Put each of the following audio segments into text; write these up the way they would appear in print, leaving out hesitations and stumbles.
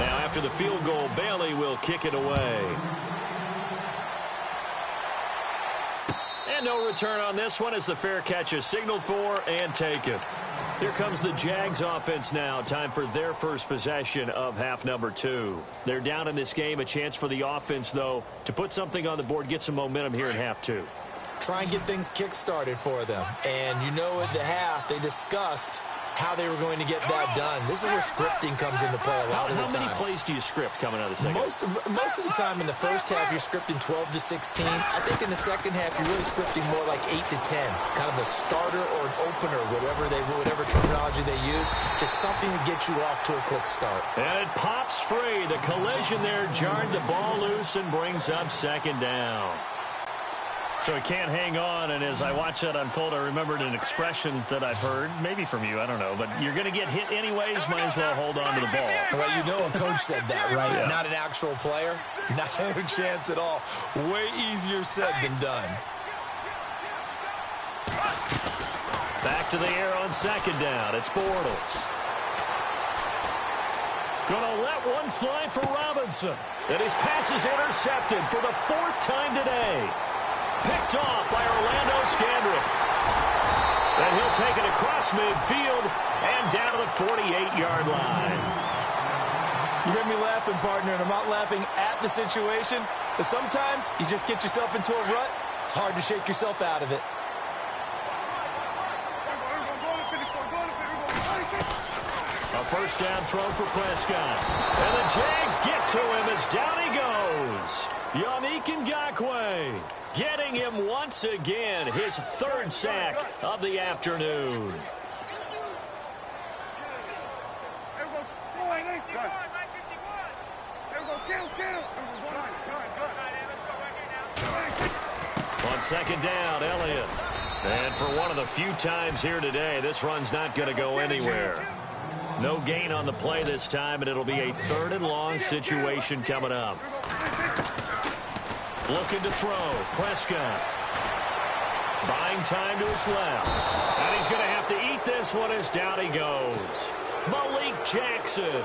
Now after the field goal, Bailey will kick it away. And no return on this one as the fair catch is signaled for and taken. Here comes the Jags offense now. Time for their first possession of half number 2. They're down in this game. A chance for the offense, though, to put something on the board, get some momentum here in half 2. Try and get things kick-started for them. And you know at the half, they discussed how they were going to get that done. This is where scripting comes into play a lot of the time. How many plays do you script coming out of the second? Most of the time in the first half, you're scripting 12 to 16. I think in the second half, you're really scripting more like 8 to 10. Kind of a starter or an opener, whatever terminology they use. Just something to get you off to a quick start. And it pops free. The collision there jarred the ball loose and brings up second down. So it can't hang on, and as I watch that unfold, I remembered an expression that I've heard, maybe from you, I don't know, but you're going to get hit anyways, might as well hold on to the ball. Well, you know a coach said that, right? Yeah. Not an actual player. Not a chance at all. Way easier said than done. Back to the air on second down. It's Bortles. Gonna let one fly for Robinson. And his pass is intercepted for the 4th time today. Picked off by Orlando Scandrick. And he'll take it across midfield and down to the 48-yard line. You hear me laughing, partner, and I'm not laughing at the situation, but sometimes you just get yourself into a rut. It's hard to shake yourself out of it. A first down throw for Prescott. And the Jags get to him as down he goes. Yannick Ngakoue getting him once again, his 3rd sack of the afternoon. On second down, Elliott. And for one of the few times here today, this run's not going to go anywhere. No gain on the play this time, and it'll be a 3rd and long situation coming up. Looking to throw. Prescott. Buying time to his left. And he's going to have to eat this one as down he goes. Malik Jackson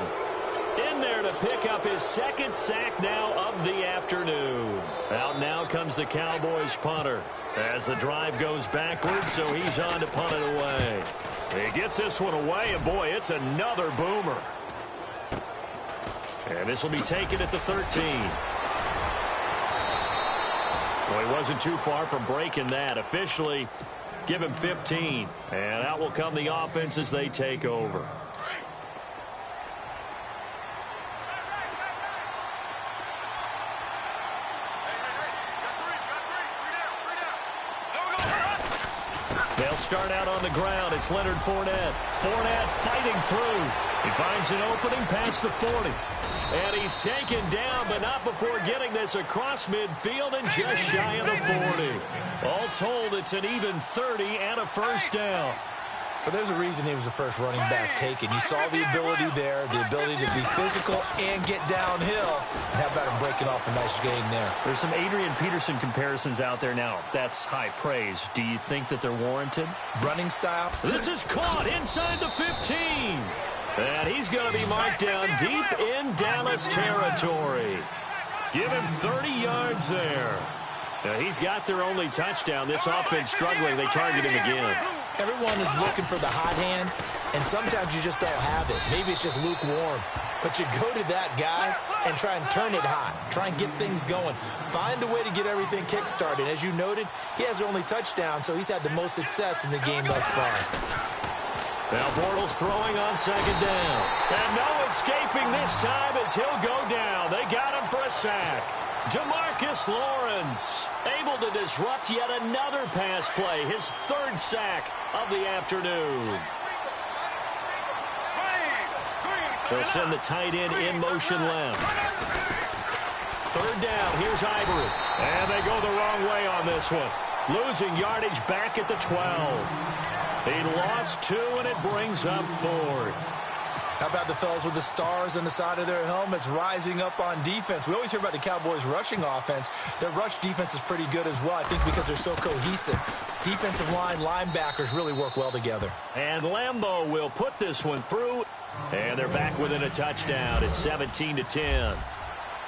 in there to pick up his 2nd sack now of the afternoon. Out now comes the Cowboys punter as the drive goes backwards, so he's on to punt it away. He gets this one away, and boy, it's another boomer. And this will be taken at the 13. Well, he wasn't too far from breaking that. Officially, give him 15. And out will come the offense as they take over. They'll start out on the ground. It's Leonard Fournette. Fournette fighting through. He finds an opening past the 40. And he's taken down, but not before getting this across midfield and just shy of the 40. All told, it's an even 30 and a first down. But there's a reason he was the first running back taken. You saw the ability there, the ability to be physical and get downhill. And how about him breaking off a nice game there? There's some Adrian Peterson comparisons out there now. That's high praise. Do you think that they're warranted? Running style. This is caught inside the 15. And he's going to be marked down deep in Dallas territory. Give him 30 yards there. Now, he's got their only touchdown. This offense struggling. They target him again. Everyone is looking for the hot hand, and sometimes you just don't have it. Maybe it's just lukewarm. But you go to that guy and try and turn it hot. Try and get things going. Find a way to get everything kick-started. As you noted, he has their only touchdown, so he's had the most success in the game thus far. Now Bortles throwing on second down. And no escaping this time as he'll go down. They got him for a sack. DeMarcus Lawrence able to disrupt yet another pass play. His 3rd sack of the afternoon. They'll send the tight end in motion left. 3rd down. Here's Ivory. And they go the wrong way on this one. Losing yardage back at the 12. He lost 2, and it brings up 4th. How about the fellas with the stars on the side of their helmets rising up on defense? We always hear about the Cowboys' rushing offense. Their rush defense is pretty good as well, I think, because they're so cohesive. Defensive line, linebackers really work well together. And Lambeau will put this one through. And they're back within a touchdown. It's 17-10.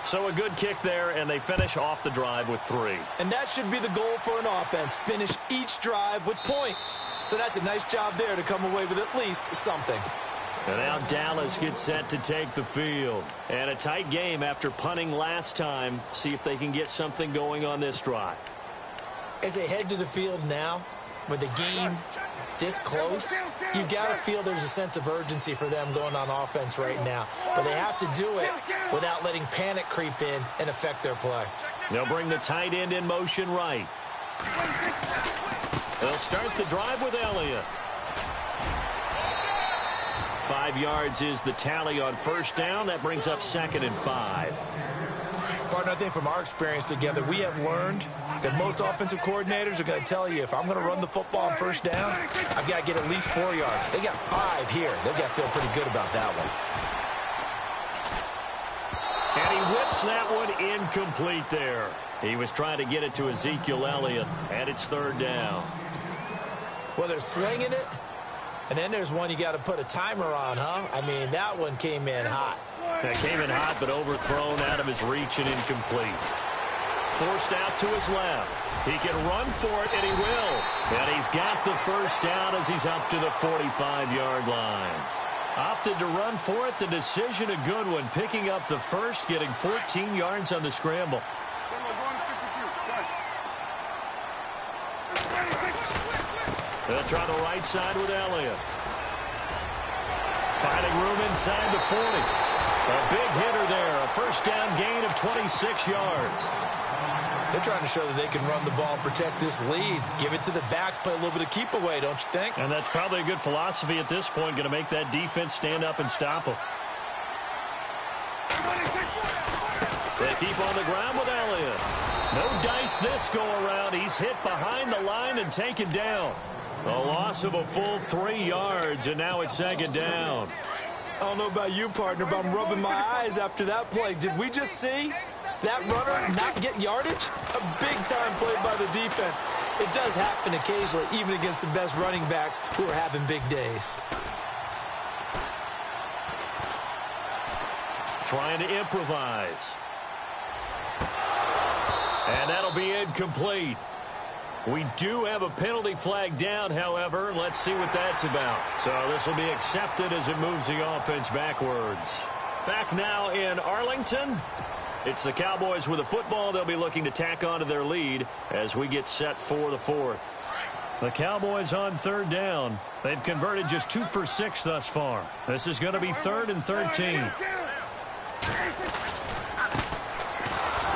So a good kick there, and they finish off the drive with 3. And that should be the goal for an offense. Finish each drive with points. So that's a nice job there to come away with at least something. And now Dallas gets set to take the field. And a tight game after punting last time. See if they can get something going on this drive. As they head to the field now, with the game this close, you've got to feel there's a sense of urgency for them going on offense right now. But they have to do it without letting panic creep in and affect their play. They'll bring the tight end in motion right. They'll start the drive with Elliott. 5 yards is the tally on first down. That brings up 2nd and 5. Partner, I think from our experience together, we have learned that most offensive coordinators are going to tell you, if I'm going to run the football on first down, I've got to get at least 4 yards. They got 5 here. They've got to feel pretty good about that one. And he whips that one incomplete there. He was trying to get it to Ezekiel Elliott, and it's 3rd down. Well, they're slinging it, and then there's one you got to put a timer on, huh? I mean, that one came in hot. That came in hot, but overthrown out of his reach and incomplete. Forced out to his left. He can run for it, and he will. And he's got the first down as he's up to the 45-yard line. Opted to run for it. The decision a good one. Picking up the first, getting 14 yards on the scramble. They'll try the right side with Elliott. Finding room inside the 40. A big hitter there. A first down gain of 26 yards. They're trying to show that they can run the ball and protect this lead. Give it to the backs, play a little bit of keep away, don't you think? And that's probably a good philosophy at this point. Going to make that defense stand up and stop them. They keep on the ground with Elliott. No dice this go around. He's hit behind the line and taken down. A loss of a full 3 yards, and now it's 2nd down. I don't know about you, partner, but I'm rubbing my eyes after that play. Did we just see that runner not get yardage? A big-time play by the defense. It does happen occasionally, even against the best running backs who are having big days. Trying to improvise. And that'll be incomplete. We do have a penalty flag down, however. Let's see what that's about. So this will be accepted as it moves the offense backwards. Back now in Arlington. It's the Cowboys with the football. They'll be looking to tack on to their lead as we get set for the 4th. The Cowboys on 3rd down. They've converted just 2 for 6 thus far. This is going to be 3rd and 13.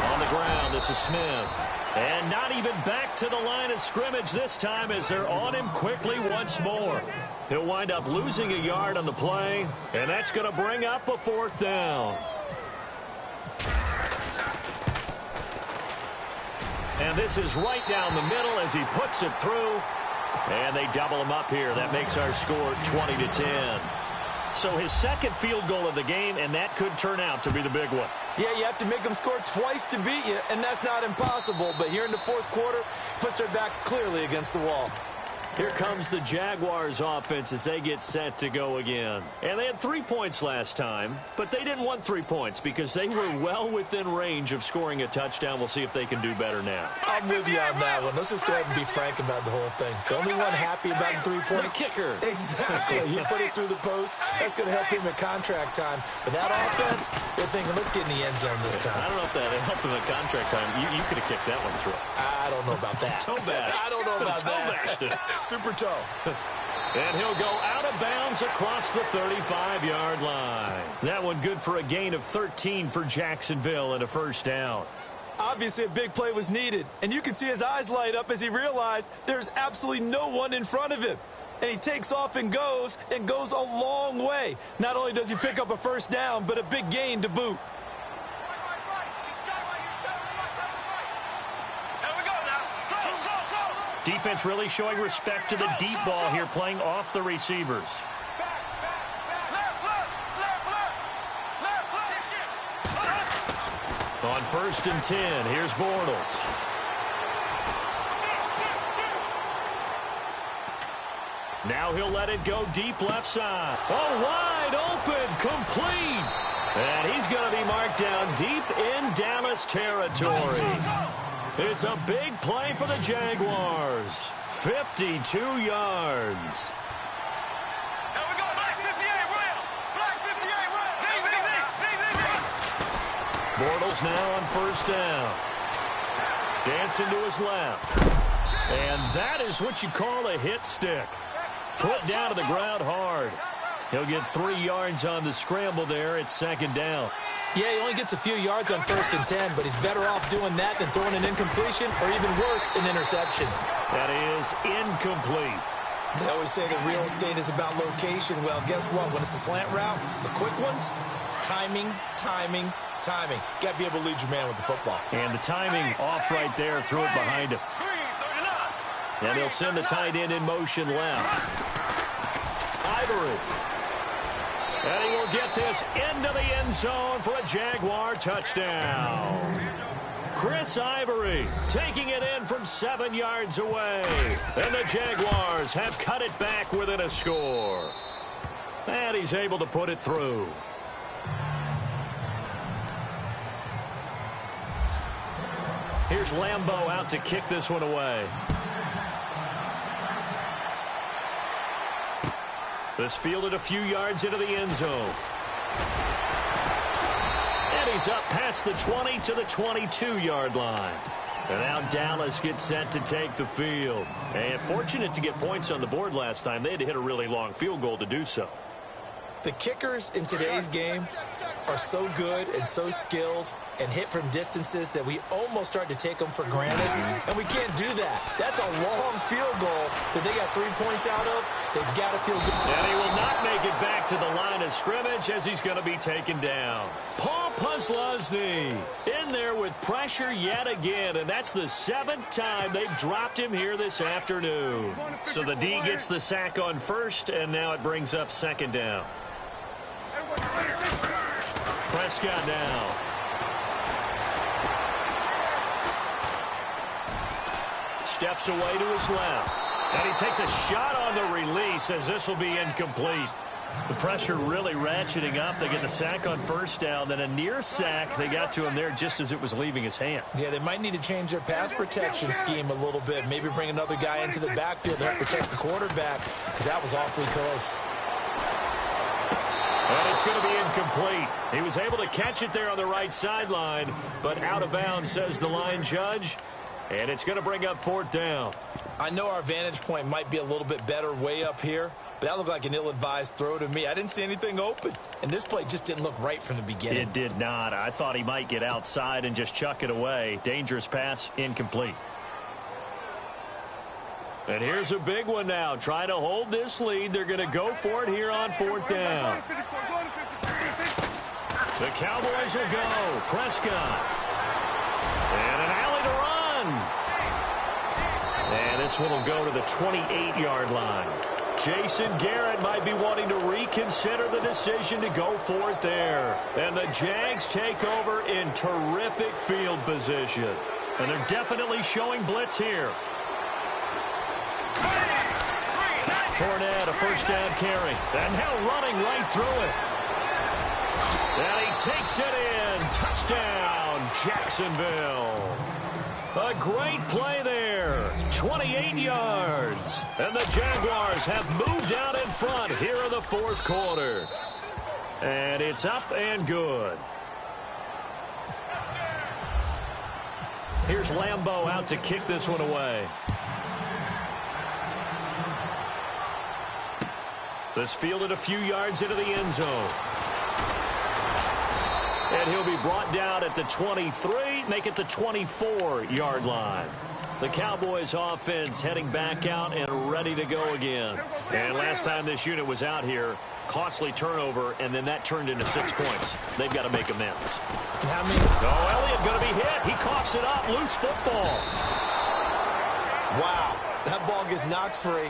On the ground, this is Smith. And not even back to the line of scrimmage this time as they're on him quickly once more. He'll wind up losing a yard on the play, and that's going to bring up a 4th down. And this is right down the middle as he puts it through. And they double him up here. That makes our score 20-10. So his 2nd field goal of the game, and that could turn out to be the big one. Yeah, you have to make them score twice to beat you, and that's not impossible. But here in the 4th quarter, puts their backs clearly against the wall. Here comes the Jaguars offense as they get set to go again. And they had 3 points last time, but they didn't want 3 points because they were well within range of scoring a touchdown. We'll see if they can do better now. I'm with you on that one. Let's just go ahead and be frank about the whole thing. The only one happy about the 3-point. The kicker. Exactly. He put it through the post. That's going to help him at contract time. But that offense, they're thinking, let's get in the end zone this time. I don't know if that helped him at contract time. You could have kicked that one through. I don't know about that. Toe bash. I don't know about that. Super toe. And he'll go out of bounds across the 35-yard line. That one good for a gain of 13 for Jacksonville and a first down. Obviously, a big play was needed, and you can see his eyes light up as he realized there's absolutely no one in front of him. And he takes off and goes a long way. Not only does he pick up a first down, but a big gain to boot. Defense really showing respect to the deep ball here, playing off the receivers. On 1st and 10, here's Bortles. Now he'll let it go deep left side. Oh, wide Wide open, complete. And he's going to be marked down deep in Dallas territory. It's a big play for the Jaguars. 52 yards. Bortles now on first down. Dancing to his left. And that is what you call a hit stick. Put down to the ground hard. He'll get 3 yards on the scramble there. It's second down. Yeah, he only gets a few yards on 1st and 10, but he's better off doing that than throwing an incompletion or even worse, an interception. That is incomplete. They always say that real estate is about location. Well, guess what? When it's a slant route, the quick ones, timing, timing, timing. Got to be able to lead your man with the football. And the timing off right there, threw it behind him. And he'll send the tight end in motion left. Ivory. And he will get this into the end zone for a Jaguar touchdown. Chris Ivory taking it in from 7 yards away. And the Jaguars have cut it back within a score. And he's able to put it through. Here's Lambeau out to kick this one away. This fielded a few yards into the end zone. And he's up past the 20 to the 22-yard line. And now Dallas gets set to take the field. And fortunate to get points on the board last time. They had to hit a really long field goal to do so. The kickers in today's game are so good and so skilled and hit from distances that we almost start to take them for granted. And we can't do that. That's a long field goal that they got 3 points out of. They've got to feel good. And he will not make it back to the line of scrimmage as he's going to be taken down. Paul Posluszny in there with pressure yet again. And that's the 7th time they've dropped him here this afternoon. So the D gets the sack on first, and now it brings up second down. Prescott now. Steps away to his left. And he takes a shot on the release as this will be incomplete. The pressure really ratcheting up. They get the sack on first down. Then a near sack. They got to him there just as it was leaving his hand. Yeah, they might need to change their pass protection scheme a little bit. Maybe bring another guy into the backfield to help protect the quarterback, because that was awfully close. And it's going to be incomplete. He was able to catch it there on the right sideline, but out of bounds, says the line judge. And it's going to bring up 4th down. I know our vantage point might be a little bit better way up here, but that looked like an ill-advised throw to me. I didn't see anything open, and this play just didn't look right from the beginning. It did not. I thought he might get outside and just chuck it away. Dangerous pass, incomplete. And here's a big one now. Trying to hold this lead. They're going to go for it here on 4th down. The Cowboys will go. Prescott. And an alley to run. And this one will go to the 28-yard line. Jason Garrett might be wanting to reconsider the decision to go for it there. And the Jags take over in terrific field position. And they're definitely showing blitz here. Fournette, a first down carry. And now running right through it. And he takes it in. Touchdown, Jacksonville. A great play there. 28 yards. And the Jaguars have moved out in front here in the 4th quarter. And it's up and good. Here's Lambeau out to kick this one away. This fielded a few yards into the end zone. And he'll be brought down at the 23, make it the 24-yard line. The Cowboys offense heading back out and ready to go again. And last time this unit was out here, costly turnover, and then that turned into 6 points. They've got to make amends. And how many? Oh, Elliott going to be hit. He coughs it up. Loose football. Wow. That ball gets knocked free,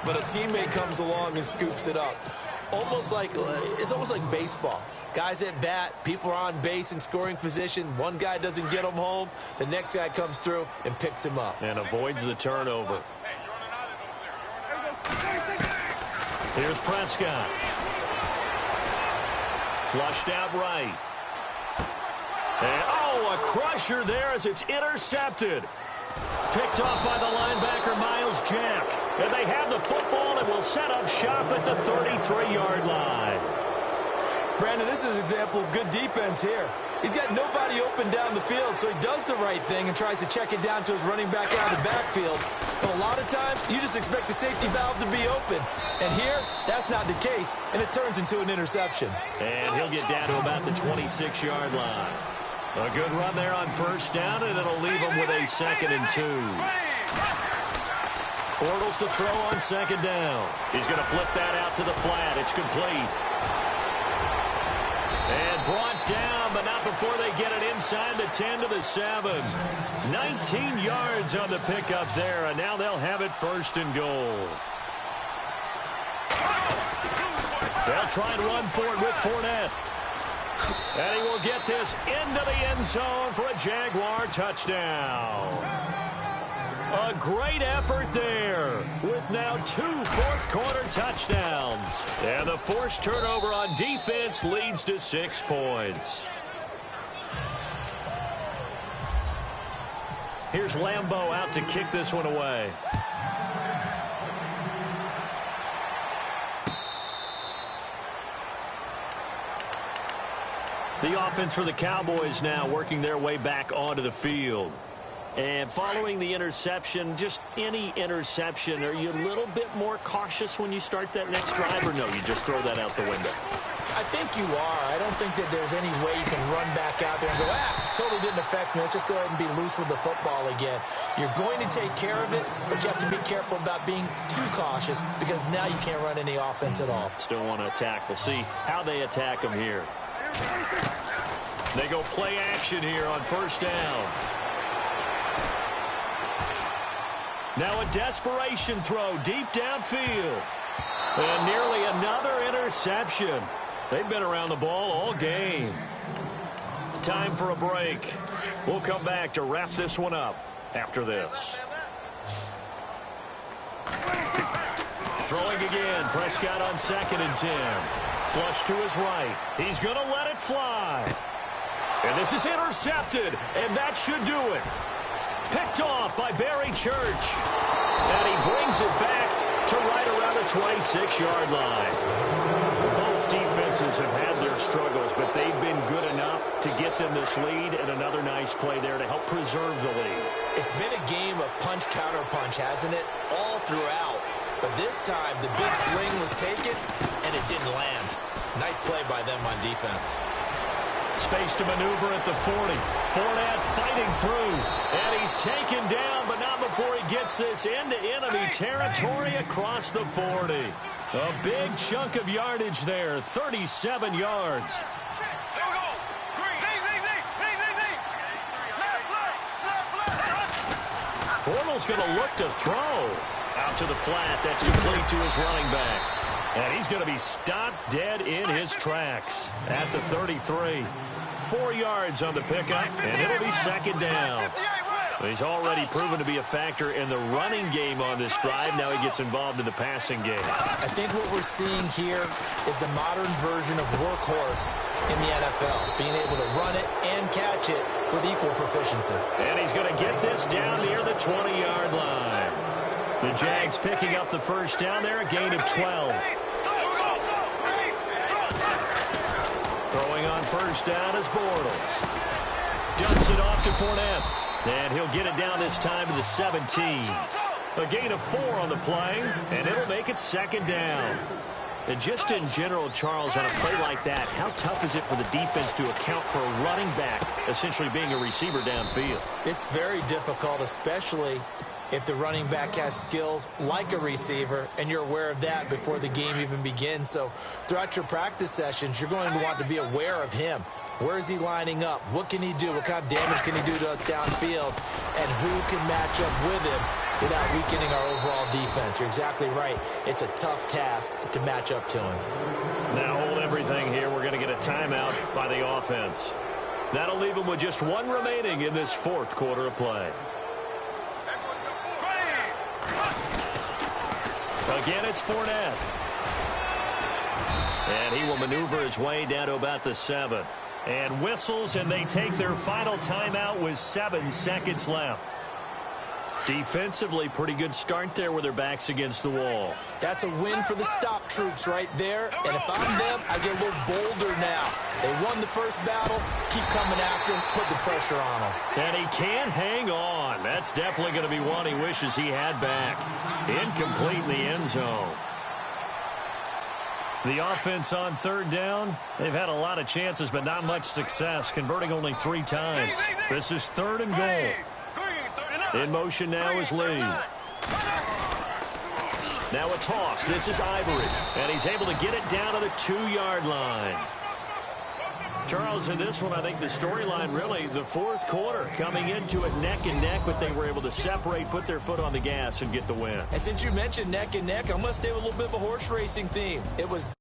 but a teammate comes along and scoops it up. It's almost like baseball. Guys at bat, people are on base in scoring position. One guy doesn't get him home. The next guy comes through and picks him up. And avoids the turnover. Here's Prescott. Flushed out right. And, oh, a crusher there as it's intercepted. Picked off by the linebacker, Miles Jack. And they have the football and will set up shop at the 33-yard line. Brandon, this is an example of good defense here. He's got nobody open down the field, so he does the right thing and tries to check it down to his running back out of the backfield. But a lot of times, you just expect the safety valve to be open. And here, that's not the case, and it turns into an interception. And he'll get down to about the 26-yard line. A good run there on first down, and it'll leave him with a 2nd and 2. Bortles to throw on 2nd down. He's going to flip that out to the flat. It's complete. And brought down, but not before they get it inside the 10 to the 7. 19 yards on the pickup there, and now they'll have it 1st and goal. They'll try and run for it with Fournette. And he will get this into the end zone for a Jaguar touchdown. A great effort there with now 2 fourth-quarter touchdowns. And the forced turnover on defense leads to 6 points. Here's Lambeau out to kick this one away. The offense for the Cowboys now working their way back onto the field. And following the interception, just any interception, are you a little bit more cautious when you start that next drive, or no, you just throw that out the window? I think you are. I don't think that there's any way you can run back out there and go, totally didn't affect me. Let's just go ahead and be loose with the football again. You're going to take care of it, but you have to be careful about being too cautious because now you can't run any offense at all. Still want to attack. We'll see how they attack them here. They go play action here on first down. Now a desperation throw deep downfield. And nearly another interception. They've been around the ball all game. Time for a break. We'll come back to wrap this one up after this. Throwing again. Prescott on 2nd and 10. Flush to his right. He's going to let it fly. And this is intercepted. And that should do it. Picked off by Barry Church. And he brings it back to right around the 26-yard line. Both defenses have had their struggles, but they've been good enough to get them this lead, and another nice play there to help preserve the lead. It's been a game of punch-counter-punch, hasn't it? All throughout. But this time, the big swing was taken, and it didn't land. Nice play by them on defense. Space to maneuver at the 40. Fournette fighting through. And he's taken down, but not before he gets this into enemy territory across the 40. A big chunk of yardage there, 37 yards. Bortles going to look to throw. Out to the flat. That's complete to his running back. And he's going to be stopped dead in his tracks at the 33. 4 yards on the pickup, and it'll be 2nd down. He's already proven to be a factor in the running game on this drive. Now he gets involved in the passing game. I think what we're seeing here is the modern version of workhorse in the NFL, being able to run it and catch it with equal proficiency. And he's going to get this down near the 20-yard line. The Jags picking up the first down there, a gain of 12. Throwing on first down is Bortles. Dumps it off to Fournette. And he'll get it down this time to the 17. A gain of 4 on the play, and it'll make it 2nd down. And just in general, Charles, on a play like that, how tough is it for the defense to account for a running back essentially being a receiver downfield? It's very difficult, especially if the running back has skills like a receiver, and you're aware of that before the game even begins. So throughout your practice sessions, you're going to want to be aware of him. Where is he lining up? What can he do? What kind of damage can he do to us downfield? And who can match up with him without weakening our overall defense? You're exactly right. It's a tough task to match up to him. Now hold everything here. We're going to get a timeout by the offense. That'll leave him with just 1 remaining in this 4th quarter of play. Again, it's Fournette. And he will maneuver his way down to about the 7. And whistles, and they take their final timeout with 7 seconds left. Defensively, pretty good start there with their backs against the wall. That's a win for the stop troops right there. And if I'm them, I get a little bolder now. They won the first battle. Keep coming after him. Put the pressure on him. And he can't hang on. That's definitely going to be one he wishes he had back. Incomplete in the end zone. The offense on third down, they've had a lot of chances, but not much success, converting only 3 times. This is 3rd and goal. In motion now is Lee. Now a toss. This is Ivory. And he's able to get it down to the 2-yard line. Charles, in this one, I think the storyline really, the fourth quarter, coming into it neck and neck, but they were able to separate, put their foot on the gas, and get the win. And since you mentioned neck and neck, I'm going to stay with a little bit of a horse racing theme. It was